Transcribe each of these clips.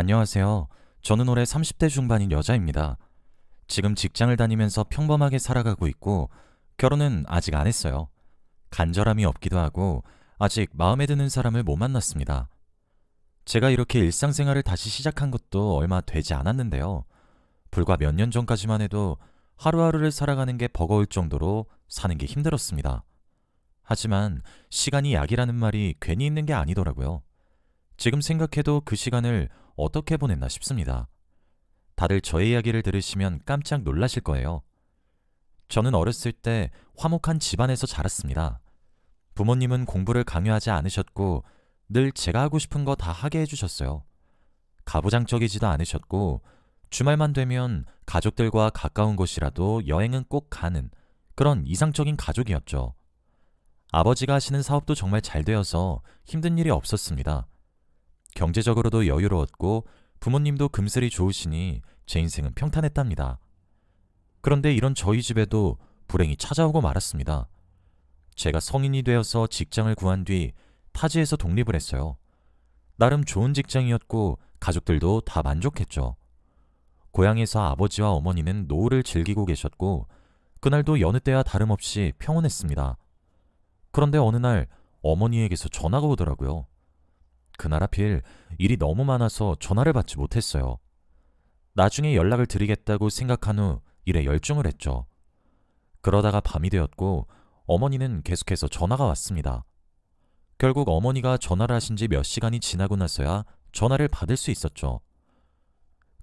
안녕하세요. 저는 올해 30대 중반인 여자입니다. 지금 직장을 다니면서 평범하게 살아가고 있고, 결혼은 아직 안 했어요. 간절함이 없기도 하고, 아직 마음에 드는 사람을 못 만났습니다. 제가 이렇게 일상생활을 다시 시작한 것도 얼마 되지 않았는데요. 불과 몇 년 전까지만 해도 하루하루를 살아가는 게 버거울 정도로 사는 게 힘들었습니다. 하지만 시간이 약이라는 말이 괜히 있는 게 아니더라고요. 지금 생각해도 그 시간을 어떻게 보냈나 싶습니다. 다들 저의 이야기를 들으시면 깜짝 놀라실 거예요. 저는 어렸을 때 화목한 집안에서 자랐습니다. 부모님은 공부를 강요하지 않으셨고 늘 제가 하고 싶은 거 다 하게 해주셨어요. 가부장적이지도 않으셨고 주말만 되면 가족들과 가까운 곳이라도 여행은 꼭 가는 그런 이상적인 가족이었죠. 아버지가 하시는 사업도 정말 잘 되어서 힘든 일이 없었습니다. 경제적으로도 여유로웠고 부모님도 금슬이 좋으시니 제 인생은 평탄했답니다. 그런데 이런 저희 집에도 불행이 찾아오고 말았습니다. 제가 성인이 되어서 직장을 구한 뒤 타지에서 독립을 했어요. 나름 좋은 직장이었고 가족들도 다 만족했죠. 고향에서 아버지와 어머니는 노후를 즐기고 계셨고 그날도 여느 때와 다름없이 평온했습니다. 그런데 어느 날 어머니에게서 전화가 오더라고요. 그날 하필 일이 너무 많아서 전화를 받지 못했어요. 나중에 연락을 드리겠다고 생각한 후 일에 열중을 했죠. 그러다가 밤이 되었고 어머니는 계속해서 전화가 왔습니다. 결국 어머니가 전화를 하신 지 몇 시간이 지나고 나서야 전화를 받을 수 있었죠.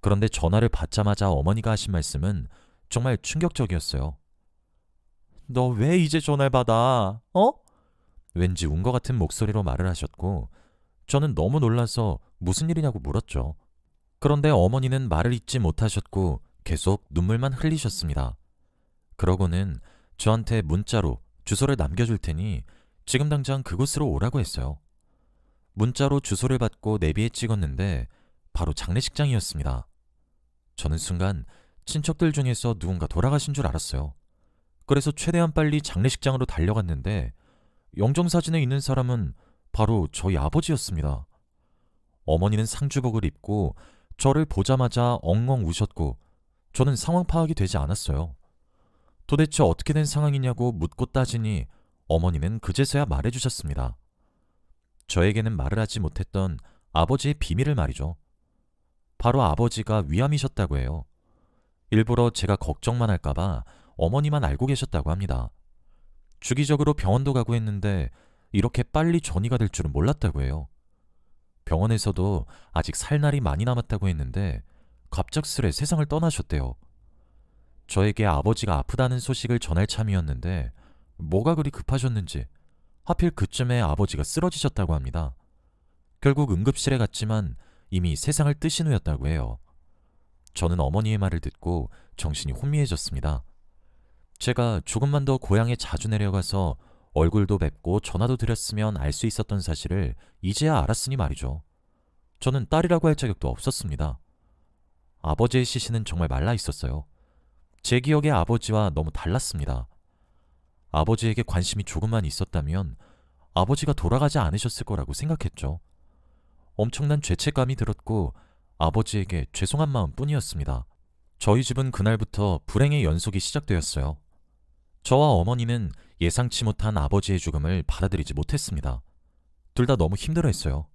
그런데 전화를 받자마자 어머니가 하신 말씀은 정말 충격적이었어요. 너 왜 이제 전화를 받아? 어? 왠지 운 것 같은 목소리로 말을 하셨고 저는 너무 놀라서 무슨 일이냐고 물었죠. 그런데 어머니는 말을 잇지 못하셨고 계속 눈물만 흘리셨습니다. 그러고는 저한테 문자로 주소를 남겨줄 테니 지금 당장 그곳으로 오라고 했어요. 문자로 주소를 받고 내비에 찍었는데 바로 장례식장이었습니다. 저는 순간 친척들 중에서 누군가 돌아가신 줄 알았어요. 그래서 최대한 빨리 장례식장으로 달려갔는데 영정사진에 있는 사람은 바로 저희 아버지였습니다. 어머니는 상주복을 입고 저를 보자마자 엉엉 우셨고 저는 상황 파악이 되지 않았어요. 도대체 어떻게 된 상황이냐고 묻고 따지니 어머니는 그제서야 말해주셨습니다. 저에게는 말을 하지 못했던 아버지의 비밀을 말이죠. 바로 아버지가 위암이셨다고 해요. 일부러 제가 걱정만 할까봐 어머니만 알고 계셨다고 합니다. 주기적으로 병원도 가고 했는데 이렇게 빨리 전이가 될 줄은 몰랐다고 해요. 병원에서도 아직 살 날이 많이 남았다고 했는데 갑작스레 세상을 떠나셨대요. 저에게 아버지가 아프다는 소식을 전할 참이었는데 뭐가 그리 급하셨는지 하필 그쯤에 아버지가 쓰러지셨다고 합니다. 결국 응급실에 갔지만 이미 세상을 뜨신 후였다고 해요. 저는 어머니의 말을 듣고 정신이 혼미해졌습니다. 제가 조금만 더 고향에 자주 내려가서 얼굴도 뵙고 전화도 드렸으면 알 수 있었던 사실을 이제야 알았으니 말이죠. 저는 딸이라고 할 자격도 없었습니다. 아버지의 시신은 정말 말라 있었어요. 제 기억의 아버지와 너무 달랐습니다. 아버지에게 관심이 조금만 있었다면 아버지가 돌아가지 않으셨을 거라고 생각했죠. 엄청난 죄책감이 들었고 아버지에게 죄송한 마음뿐이었습니다. 저희 집은 그날부터 불행의 연속이 시작되었어요. 저와 어머니는 예상치 못한 아버지의 죽음을 받아들이지 못했습니다. 둘 다 너무 힘들어했어요.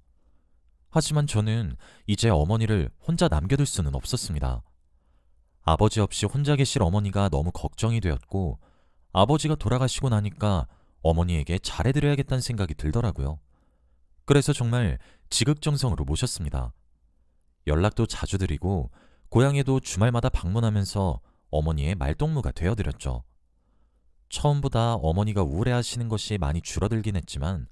하지만 저는 이제 어머니를 혼자 남겨둘 수는 없었습니다. 아버지 없이 혼자 계실 어머니가 너무 걱정이 되었고 아버지가 돌아가시고 나니까 어머니에게 잘해드려야겠다는 생각이 들더라고요. 그래서 정말 지극정성으로 모셨습니다. 연락도 자주 드리고 고향에도 주말마다 방문하면서 어머니의 말동무가 되어드렸죠. 처음보다 어머니가 우울해하시는 것이 많이 줄어들긴 했지만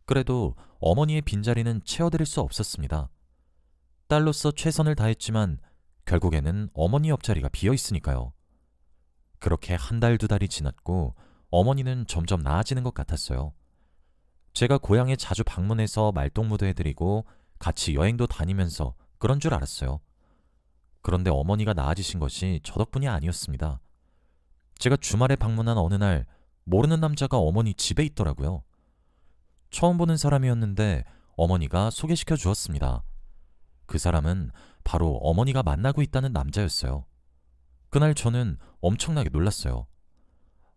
그래도 어머니의 빈자리는 채워드릴 수 없었습니다. 딸로서 최선을 다했지만 결국에는 어머니 옆자리가 비어있으니까요. 그렇게 한 달, 두 달이 지났고 어머니는 점점 나아지는 것 같았어요. 제가 고향에 자주 방문해서 말동무도 해드리고 같이 여행도 다니면서 그런 줄 알았어요. 그런데 어머니가 나아지신 것이 저 덕분이 아니었습니다. 제가 주말에 방문한 어느 날 모르는 남자가 어머니 집에 있더라고요. 처음 보는 사람이었는데 어머니가 소개시켜 주었습니다. 그 사람은 바로 어머니가 만나고 있다는 남자였어요. 그날 저는 엄청나게 놀랐어요.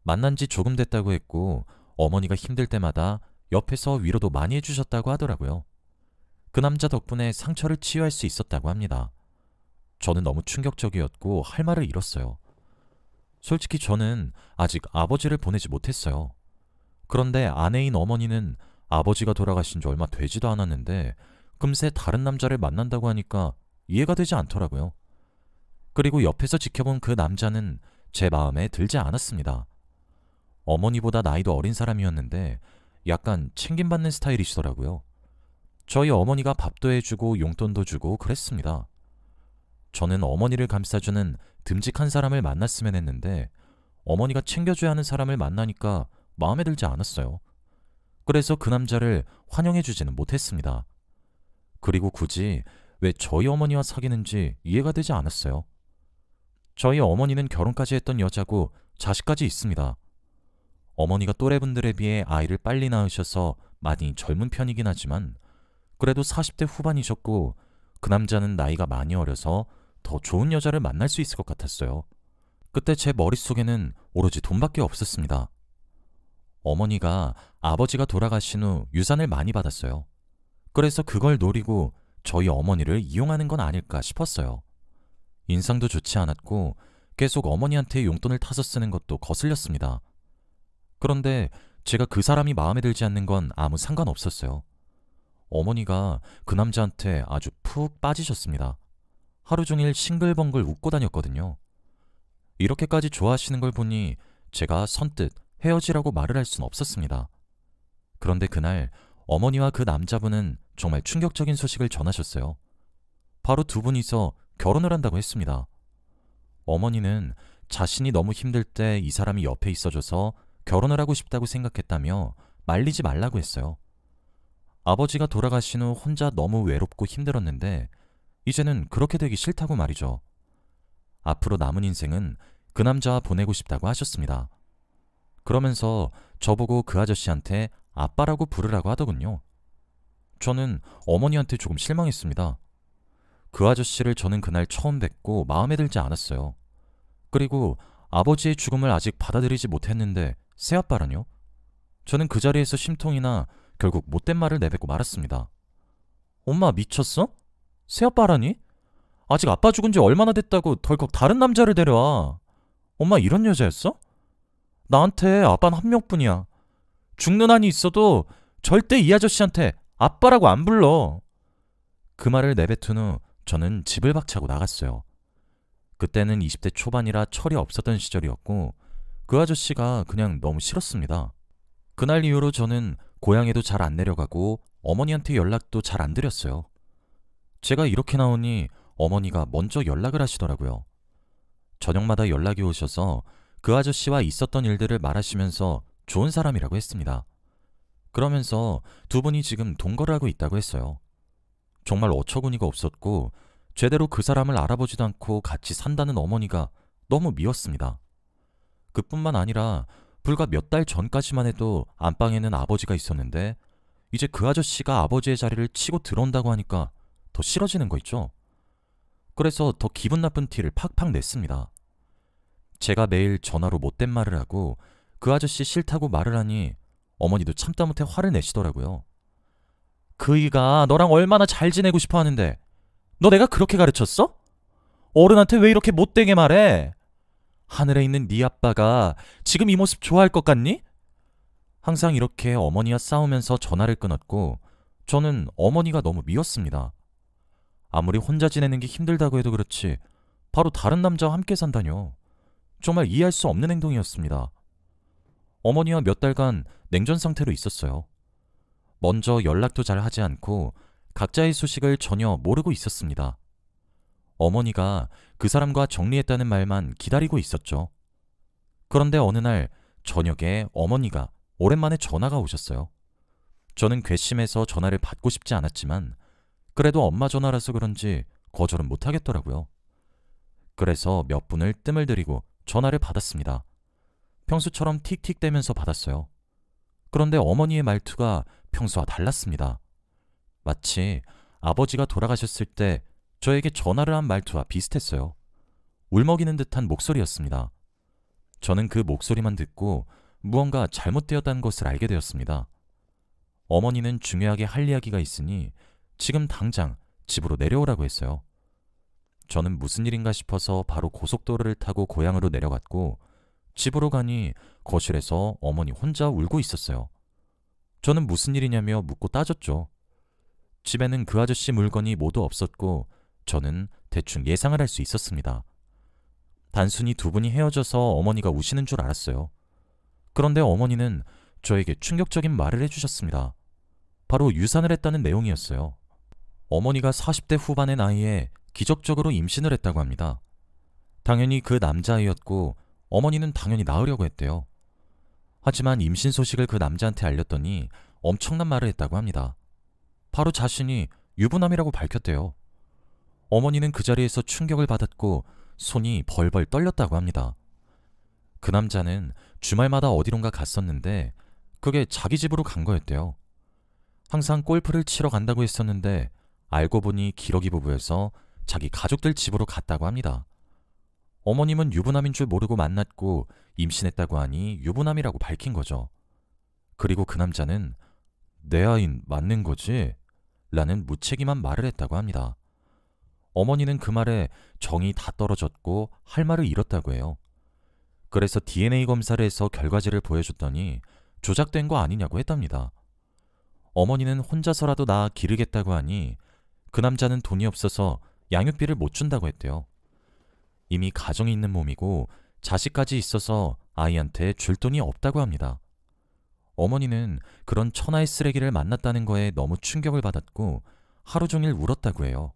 만난 지 조금 됐다고 했고 어머니가 힘들 때마다 옆에서 위로도 많이 해주셨다고 하더라고요. 그 남자 덕분에 상처를 치유할 수 있었다고 합니다. 저는 너무 충격적이었고 할 말을 잃었어요. 솔직히 저는 아직 아버지를 보내지 못했어요. 그런데 아내인 어머니는 아버지가 돌아가신 지 얼마 되지도 않았는데 금세 다른 남자를 만난다고 하니까 이해가 되지 않더라고요. 그리고 옆에서 지켜본 그 남자는 제 마음에 들지 않았습니다. 어머니보다 나이도 어린 사람이었는데 약간 챙김받는 스타일이시더라고요. 저희 어머니가 밥도 해주고 용돈도 주고 그랬습니다. 저는 어머니를 감싸주는 듬직한 사람을 만났으면 했는데 어머니가 챙겨줘야 하는 사람을 만나니까 마음에 들지 않았어요. 그래서 그 남자를 환영해주지는 못했습니다. 그리고 굳이 왜 저희 어머니와 사귀는지 이해가 되지 않았어요. 저희 어머니는 결혼까지 했던 여자고 자식까지 있습니다. 어머니가 또래분들에 비해 아이를 빨리 낳으셔서 많이 젊은 편이긴 하지만 그래도 40대 후반이셨고 그 남자는 나이가 많이 어려서 더 좋은 여자를 만날 수 있을 것 같았어요. 그때 제 머릿속에는 오로지 돈밖에 없었습니다. 어머니가 아버지가 돌아가신 후 유산을 많이 받았어요. 그래서 그걸 노리고 저희 어머니를 이용하는 건 아닐까 싶었어요. 인상도 좋지 않았고 계속 어머니한테 용돈을 타서 쓰는 것도 거슬렸습니다. 그런데 제가 그 사람이 마음에 들지 않는 건 아무 상관없었어요. 어머니가 그 남자한테 아주 푹 빠지셨습니다. 하루 종일 싱글벙글 웃고 다녔거든요. 이렇게까지 좋아하시는 걸 보니 제가 선뜻 헤어지라고 말을 할 순 없었습니다. 그런데 그날 어머니와 그 남자분은 정말 충격적인 소식을 전하셨어요. 바로 두 분이서 결혼을 한다고 했습니다. 어머니는 자신이 너무 힘들 때 이 사람이 옆에 있어줘서 결혼을 하고 싶다고 생각했다며 말리지 말라고 했어요. 아버지가 돌아가신 후 혼자 너무 외롭고 힘들었는데 이제는 그렇게 되기 싫다고 말이죠. 앞으로 남은 인생은 그 남자와 보내고 싶다고 하셨습니다. 그러면서 저보고 그 아저씨한테 아빠라고 부르라고 하더군요. 저는 어머니한테 조금 실망했습니다. 그 아저씨를 저는 그날 처음 뵙고 마음에 들지 않았어요. 그리고 아버지의 죽음을 아직 받아들이지 못했는데 새아빠라뇨? 저는 그 자리에서 심통이나 결국 못된 말을 내뱉고 말았습니다. 엄마 미쳤어? 새아빠라니? 아직 아빠 죽은 지 얼마나 됐다고 덜컥 다른 남자를 데려와. 엄마 이런 여자였어? 나한테 아빠는 한 명뿐이야. 죽는 한이 있어도 절대 이 아저씨한테 아빠라고 안 불러. 그 말을 내뱉은 후 저는 집을 박차고 나갔어요. 그때는 20대 초반이라 철이 없었던 시절이었고 그 아저씨가 그냥 너무 싫었습니다. 그날 이후로 저는 고향에도 잘 안 내려가고 어머니한테 연락도 잘 안 드렸어요. 제가 이렇게 나오니 어머니가 먼저 연락을 하시더라고요. 저녁마다 연락이 오셔서 그 아저씨와 있었던 일들을 말하시면서 좋은 사람이라고 했습니다. 그러면서 두 분이 지금 동거를 하고 있다고 했어요. 정말 어처구니가 없었고 제대로 그 사람을 알아보지도 않고 같이 산다는 어머니가 너무 미웠습니다. 그뿐만 아니라 불과 몇 달 전까지만 해도 안방에는 아버지가 있었는데 이제 그 아저씨가 아버지의 자리를 치고 들어온다고 하니까 더 싫어지는 거 있죠. 그래서 더 기분 나쁜 티를 팍팍 냈습니다. 제가 매일 전화로 못된 말을 하고 그 아저씨 싫다고 말을 하니 어머니도 참다 못해 화를 내시더라고요. 그이가 너랑 얼마나 잘 지내고 싶어 하는데 너 내가 그렇게 가르쳤어? 어른한테 왜 이렇게 못되게 말해? 하늘에 있는 네 아빠가 지금 이 모습 좋아할 것 같니? 항상 이렇게 어머니와 싸우면서 전화를 끊었고 저는 어머니가 너무 미웠습니다. 아무리 혼자 지내는 게 힘들다고 해도 그렇지 바로 다른 남자와 함께 산다뇨. 정말 이해할 수 없는 행동이었습니다. 어머니와 몇 달간 냉전 상태로 있었어요. 먼저 연락도 잘 하지 않고 각자의 소식을 전혀 모르고 있었습니다. 어머니가 그 사람과 정리했다는 말만 기다리고 있었죠. 그런데 어느 날 저녁에 어머니가 오랜만에 전화가 오셨어요. 저는 괘씸해서 전화를 받고 싶지 않았지만 그래도 엄마 전화라서 그런지 거절은 못하겠더라고요. 그래서 몇 분을 뜸을 들이고 전화를 받았습니다. 평소처럼 틱틱대면서 받았어요. 그런데 어머니의 말투가 평소와 달랐습니다. 마치 아버지가 돌아가셨을 때 저에게 전화를 한 말투와 비슷했어요. 울먹이는 듯한 목소리였습니다. 저는 그 목소리만 듣고 무언가 잘못되었다는 것을 알게 되었습니다. 어머니는 중요하게 할 이야기가 있으니 지금 당장 집으로 내려오라고 했어요. 저는 무슨 일인가 싶어서 바로 고속도로를 타고 고향으로 내려갔고 집으로 가니 거실에서 어머니 혼자 울고 있었어요. 저는 무슨 일이냐며 묻고 따졌죠. 집에는 그 아저씨 물건이 모두 없었고 저는 대충 예상을 할 수 있었습니다. 단순히 두 분이 헤어져서 어머니가 우시는 줄 알았어요. 그런데 어머니는 저에게 충격적인 말을 해주셨습니다. 바로 유산을 했다는 내용이었어요. 어머니가 40대 후반의 나이에 기적적으로 임신을 했다고 합니다. 당연히 그 남자아이였고 어머니는 당연히 낳으려고 했대요. 하지만 임신 소식을 그 남자한테 알렸더니 엄청난 말을 했다고 합니다. 바로 자신이 유부남이라고 밝혔대요. 어머니는 그 자리에서 충격을 받았고 손이 벌벌 떨렸다고 합니다. 그 남자는 주말마다 어디론가 갔었는데 그게 자기 집으로 간 거였대요. 항상 골프를 치러 간다고 했었는데 알고 보니 기러기 부부여서 자기 가족들 집으로 갔다고 합니다. 어머님은 유부남인 줄 모르고 만났고 임신했다고 하니 유부남이라고 밝힌 거죠. 그리고 그 남자는 내 아인 맞는 거지? 라는 무책임한 말을 했다고 합니다. 어머니는 그 말에 정이 다 떨어졌고 할 말을 잃었다고 해요. 그래서 DNA 검사를 해서 결과지를 보여줬더니 조작된 거 아니냐고 했답니다. 어머니는 혼자서라도 낳아 기르겠다고 하니 그 남자는 돈이 없어서 양육비를 못 준다고 했대요. 이미 가정이 있는 몸이고 자식까지 있어서 아이한테 줄 돈이 없다고 합니다. 어머니는 그런 천하의 쓰레기를 만났다는 거에 너무 충격을 받았고 하루 종일 울었다고 해요.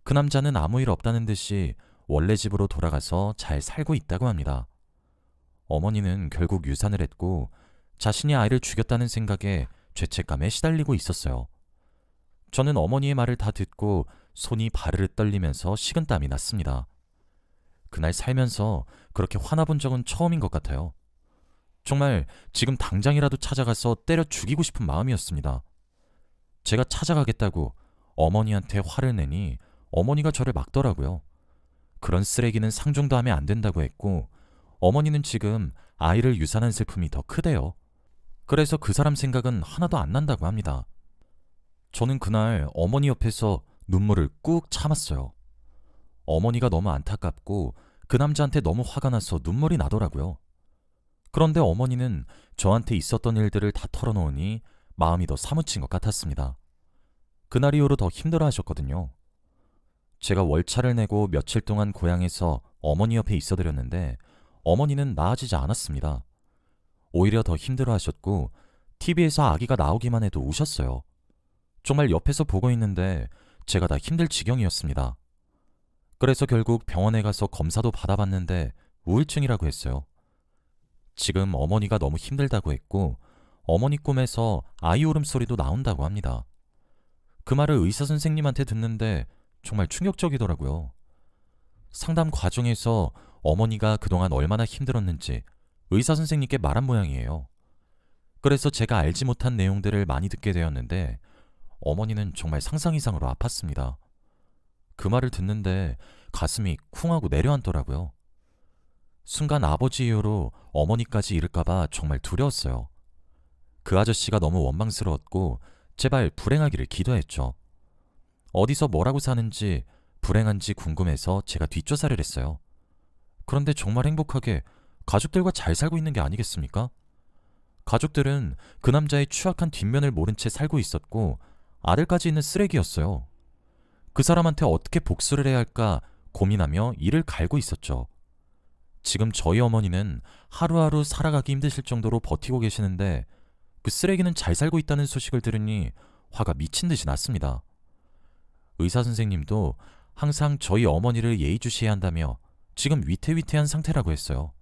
그 남자는 아무 일 없다는 듯이 원래 집으로 돌아가서 잘 살고 있다고 합니다. 어머니는 결국 유산을 했고 자신이 아이를 죽였다는 생각에 죄책감에 시달리고 있었어요. 저는 어머니의 말을 다 듣고 손이 바르르 떨리면서 식은땀이 났습니다. 그날 살면서 그렇게 화나본 적은 처음인 것 같아요. 정말 지금 당장이라도 찾아가서 때려 죽이고 싶은 마음이었습니다. 제가 찾아가겠다고 어머니한테 화를 내니 어머니가 저를 막더라고요. 그런 쓰레기는 상종도 하면 안 된다고 했고 어머니는 지금 아이를 유산한 슬픔이 더 크대요. 그래서 그 사람 생각은 하나도 안 난다고 합니다. 저는 그날 어머니 옆에서 눈물을 꾹 참았어요. 어머니가 너무 안타깝고 그 남자한테 너무 화가 나서 눈물이 나더라고요. 그런데 어머니는 저한테 있었던 일들을 다 털어놓으니 마음이 더 사무친 것 같았습니다. 그날 이후로 더 힘들어 하셨거든요. 제가 월차를 내고 며칠 동안 고향에서 어머니 옆에 있어드렸는데 어머니는 나아지지 않았습니다. 오히려 더 힘들어 하셨고 TV에서 아기가 나오기만 해도 우셨어요. 정말 옆에서 보고 있는데 제가 다 힘들 지경이었습니다. 그래서 결국 병원에 가서 검사도 받아봤는데 우울증이라고 했어요. 지금 어머니가 너무 힘들다고 했고 어머니 꿈에서 아이 울음소리도 나온다고 합니다. 그 말을 의사 선생님한테 듣는데 정말 충격적이더라고요. 상담 과정에서 어머니가 그동안 얼마나 힘들었는지 의사 선생님께 말한 모양이에요. 그래서 제가 알지 못한 내용들을 많이 듣게 되었는데 어머니는 정말 상상 이상으로 아팠습니다. 그 말을 듣는데 가슴이 쿵하고 내려앉더라고요. 순간 아버지 이후로 어머니까지 잃을까봐 정말 두려웠어요. 그 아저씨가 너무 원망스러웠고 제발 불행하기를 기도했죠. 어디서 뭐라고 사는지 불행한지 궁금해서 제가 뒷조사를 했어요. 그런데 정말 행복하게 가족들과 잘 살고 있는 게 아니겠습니까? 가족들은 그 남자의 추악한 뒷면을 모른 채 살고 있었고 아들까지 있는 쓰레기였어요. 그 사람한테 어떻게 복수를 해야 할까 고민하며 이를 갈고 있었죠. 지금 저희 어머니는 하루하루 살아가기 힘드실 정도로 버티고 계시는데 그 쓰레기는 잘 살고 있다는 소식을 들으니 화가 미친 듯이 났습니다. 의사 선생님도 항상 저희 어머니를 예의주시해야 한다며 지금 위태위태한 상태라고 했어요.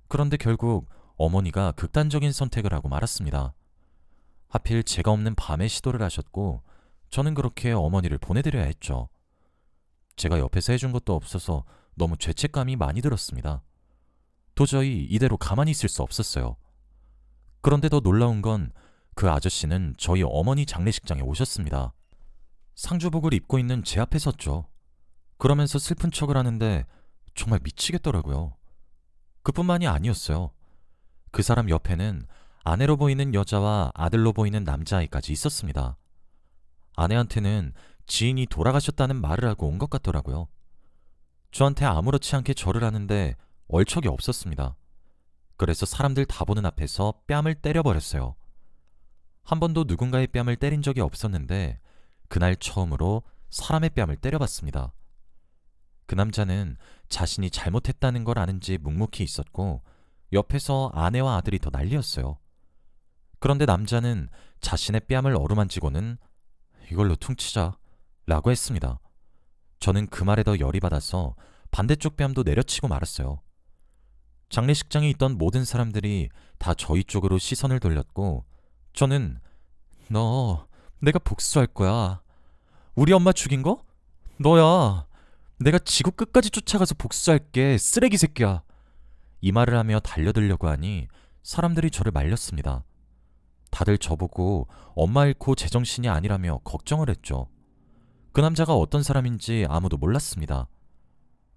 그런데 결국 어머니가 극단적인 선택을 하고 말았습니다. 하필 제가 없는 밤에 시도를 하셨고 저는 그렇게 어머니를 보내드려야 했죠. 제가 옆에서 해준 것도 없어서 너무 죄책감이 많이 들었습니다. 도저히 이대로 가만히 있을 수 없었어요. 그런데 더 놀라운 건 그 아저씨는 저희 어머니 장례식장에 오셨습니다. 상주복을 입고 있는 제 앞에 섰죠. 그러면서 슬픈 척을 하는데 정말 미치겠더라고요. 그뿐만이 아니었어요. 그 사람 옆에는 아내로 보이는 여자와 아들로 보이는 남자아이까지 있었습니다. 아내한테는 지인이 돌아가셨다는 말을 하고 온 것 같더라고요. 저한테 아무렇지 않게 절을 하는데 얼척이 없었습니다. 그래서 사람들 다 보는 앞에서 뺨을 때려버렸어요. 한 번도 누군가의 뺨을 때린 적이 없었는데 그날 처음으로 사람의 뺨을 때려봤습니다. 그 남자는 자신이 잘못했다는 걸 아는지 묵묵히 있었고 옆에서 아내와 아들이 더 난리였어요. 그런데 남자는 자신의 뺨을 어루만지고는 이걸로 퉁치자 라고 했습니다. 저는 그 말에 더 열이 받아서 반대쪽 뺨도 내려치고 말았어요. 장례식장에 있던 모든 사람들이 다 저희 쪽으로 시선을 돌렸고 저는 너 내가 복수할 거야. 우리 엄마 죽인 거? 너야. 내가 지구 끝까지 쫓아가서 복수할게. 쓰레기 새끼야. 이 말을 하며 달려들려고 하니 사람들이 저를 말렸습니다. 다들 저보고 엄마 잃고 제정신이 아니라며 걱정을 했죠. 그 남자가 어떤 사람인지 아무도 몰랐습니다.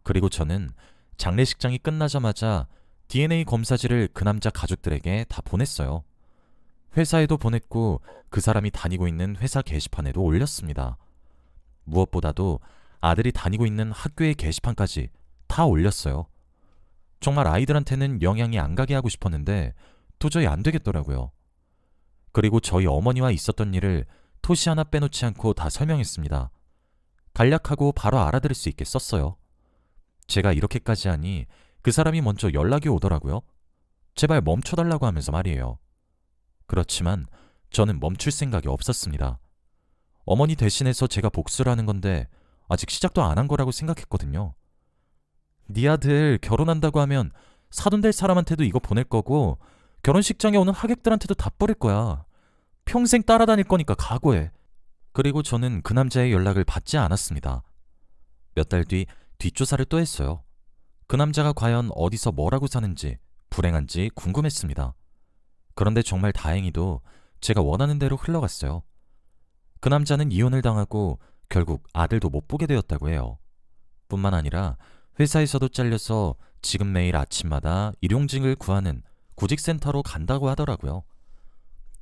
그리고 저는 장례식장이 끝나자마자 DNA 검사지를 그 남자 가족들에게 다 보냈어요. 회사에도 보냈고 그 사람이 다니고 있는 회사 게시판에도 올렸습니다. 무엇보다도 아들이 다니고 있는 학교의 게시판까지 다 올렸어요. 정말 아이들한테는 영향이 안 가게 하고 싶었는데 도저히 안 되겠더라고요. 그리고 저희 어머니와 있었던 일을 토시 하나 빼놓지 않고 다 설명했습니다. 간략하고 바로 알아들을 수 있게 썼어요. 제가 이렇게까지 하니 그 사람이 먼저 연락이 오더라고요. 제발 멈춰달라고 하면서 말이에요. 그렇지만 저는 멈출 생각이 없었습니다. 어머니 대신해서 제가 복수를 하는 건데 아직 시작도 안 한 거라고 생각했거든요. 네 아들 결혼한다고 하면 사돈될 사람한테도 이거 보낼 거고 결혼식장에 오는 하객들한테도 다 뿌릴 거야. 평생 따라다닐 거니까 각오해. 그리고 저는 그 남자의 연락을 받지 않았습니다. 몇 달 뒤 뒷조사를 또 했어요. 그 남자가 과연 어디서 뭐라고 사는지 불행한지 궁금했습니다. 그런데 정말 다행히도 제가 원하는 대로 흘러갔어요. 그 남자는 이혼을 당하고 결국 아들도 못 보게 되었다고 해요. 뿐만 아니라 회사에서도 잘려서 지금 매일 아침마다 일용직을 구하는 구직센터로 간다고 하더라고요.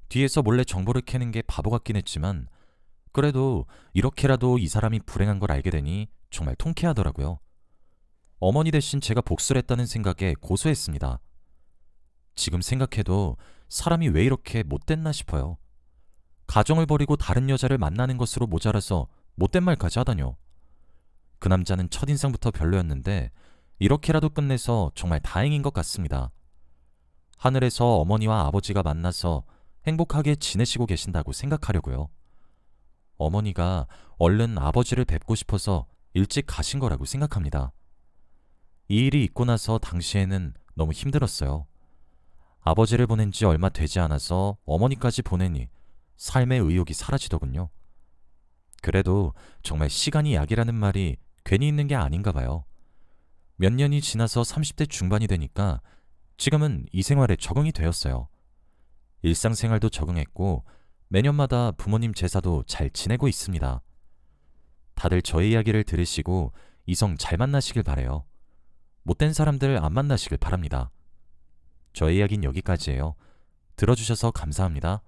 뒤에서 몰래 정보를 캐는 게 바보 같긴 했지만 그래도 이렇게라도 이 사람이 불행한 걸 알게 되니 정말 통쾌하더라고요. 어머니 대신 제가 복수를 했다는 생각에 고소했습니다. 지금 생각해도 사람이 왜 이렇게 못됐나 싶어요. 가정을 버리고 다른 여자를 만나는 것으로 모자라서 못된 말까지 하다뇨. 그 남자는 첫인상부터 별로였는데 이렇게라도 끝내서 정말 다행인 것 같습니다. 하늘에서 어머니와 아버지가 만나서 행복하게 지내시고 계신다고 생각하려고요. 어머니가 얼른 아버지를 뵙고 싶어서 일찍 가신 거라고 생각합니다. 이 일이 있고 나서 당시에는 너무 힘들었어요. 아버지를 보낸 지 얼마 되지 않아서 어머니까지 보내니 삶의 의욕이 사라지더군요. 그래도 정말 시간이 약이라는 말이 괜히 있는 게 아닌가 봐요. 몇 년이 지나서 30대 중반이 되니까 지금은 이 생활에 적응이 되었어요. 일상생활도 적응했고 매년마다 부모님 제사도 잘 지내고 있습니다. 다들 저의 이야기를 들으시고 이성 잘 만나시길 바래요. 못된 사람들 안 만나시길 바랍니다. 저의 이야기는 여기까지예요. 들어주셔서 감사합니다.